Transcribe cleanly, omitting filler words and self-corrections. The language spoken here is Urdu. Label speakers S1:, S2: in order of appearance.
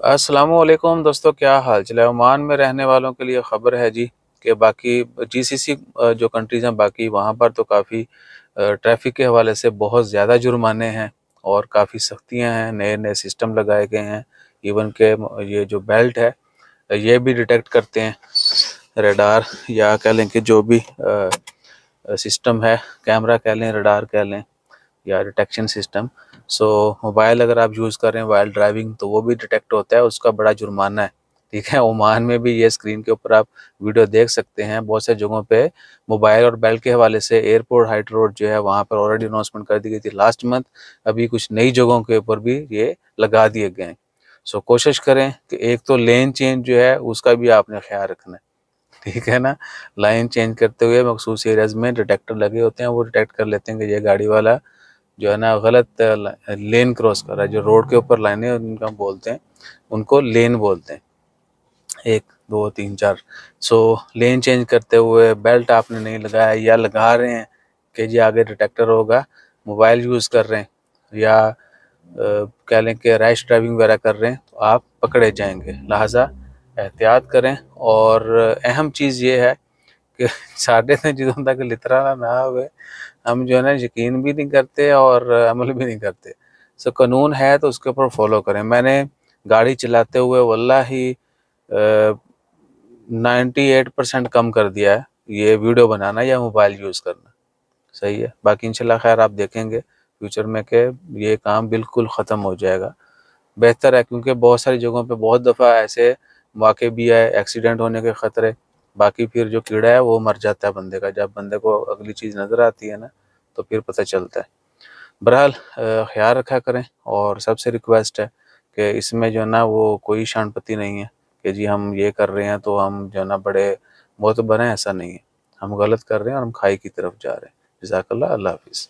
S1: السلام علیکم دوستو، کیا حال چل ہے؟ عمان میں رہنے والوں کے لیے خبر ہے جی کہ باقی جی سی سی جو کنٹریز ہیں باقی وہاں پر تو کافی ٹریفک کے حوالے سے بہت زیادہ جرمانے ہیں اور کافی سختیاں ہیں، نئے نئے سسٹم لگائے گئے ہیں۔ ایون کہ یہ جو بیلٹ ہے یہ بھی ڈیٹیکٹ کرتے ہیں، ریڈار یا کہہ لیں کہ جو بھی سسٹم ہے، کیمرہ کہہ لیں، ریڈار کہہ لیں یا ڈیٹیکشن سسٹم۔ موبائل اگر آپ یوز کر رہے ہیں وائل ڈرائیونگ تو وہ بھی ڈیٹیکٹ ہوتا ہے، اس کا بڑا جرمانہ ہے، ٹھیک ہے۔ عمان میں بھی یہ اسکرین کے اوپر آپ ویڈیو دیکھ سکتے ہیں، بہت سے جگہوں پہ موبائل اور بیلٹ کے حوالے سے ایئرپورٹ ہائٹ روڈ جو ہے وہاں پر آلریڈی اناؤنسمنٹ کر دی گئی تھی لاسٹ منتھ، ابھی کچھ نئی جگہوں کے اوپر بھی یہ لگا دیے گئے ہیں۔ کوشش کریں کہ ایک تو لین چینج جو ہے اس کا بھی آپ نے خیال رکھنا ہے، ٹھیک ہے نا۔ لائن چینج کرتے ہوئے مخصوص ایریاز میں ڈیٹیکٹر لگے ہوتے ہیں، وہ ڈیٹیکٹ کر لیتے ہیں کہ یہ گاڑی والا جو ہے نا غلط لین کراس کر رہا ہے۔ جو روڈ کے اوپر لائنیں ان کا بولتے ہیں ان کو لین بولتے ہیں، 1 2 3 4۔ لین چینج کرتے ہوئے بیلٹ آپ نے نہیں لگایا یا لگا رہے ہیں کہ جی آگے ڈیٹیکٹر ہوگا، موبائل یوز کر رہے ہیں یا کہہ لیں کہ ریش ڈرائیونگ وغیرہ کر رہے ہیں تو آپ پکڑے جائیں گے، لہٰذا احتیاط کریں۔ اور اہم چیز یہ ہے کہ ساڑھے سے جدوں تک لترا نہ ہوئے ہم جو ہے نا یقین بھی نہیں کرتے اور عمل بھی نہیں کرتے۔ قانون ہے تو اس کے اوپر فالو کریں۔ میں نے گاڑی چلاتے ہوئے واللہ ہی 98% کم کر دیا ہے یہ ویڈیو بنانا یا موبائل یوز کرنا، صحیح ہے۔ باقی انشاءاللہ خیر آپ دیکھیں گے فیوچر میں کہ یہ کام بالکل ختم ہو جائے گا، بہتر ہے، کیونکہ بہت ساری جگہوں پہ بہت دفعہ ایسے واقع بھی آئے، ایکسیڈنٹ ہونے کے خطرے، باقی پھر جو کیڑا ہے وہ مر جاتا ہے بندے کا، جب بندے کو اگلی چیز نظر آتی ہے نا تو پھر پتہ چلتا ہے۔ بہرحال خیال رکھا کریں، اور سب سے ریکویسٹ ہے کہ اس میں جو ہے نا وہ کوئی شان پتی نہیں ہے کہ جی ہم یہ کر رہے ہیں تو ہم جو ہے نا بڑے معتبر ہیں، ایسا نہیں ہے۔ ہم غلط کر رہے ہیں اور ہم کھائی کی طرف جا رہے ہیں۔ جزاک اللہ، اللہ حافظ۔